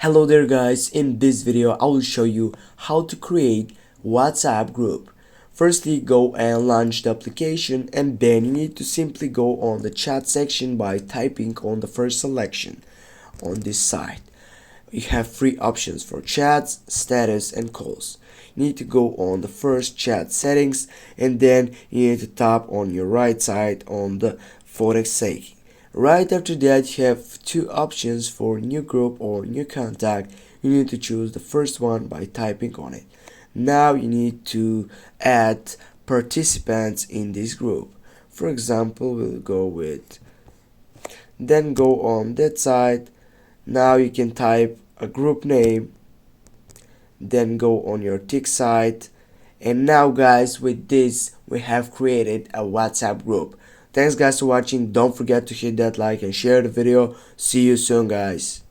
Hello there guys, in this video I will show you how to create WhatsApp group. Firstly, go and launch the application, and then you need to simply go on the chat section by typing on the first selection on this side. You have three options for chats, status and calls. You need to go on the first chat settings, and then you need to tap on your right side on the Forex Sake. Right after that, you have two options for new group or new contact. You need to choose the first one by typing on it. Now you need to add participants in this group. For example, we'll go with, then go on that side. Now you can type a group name, then go on your tick site, and now guys, with this we have created a WhatsApp group. Thanks guys for watching. Don't forget to hit that like and share the video. See you soon guys.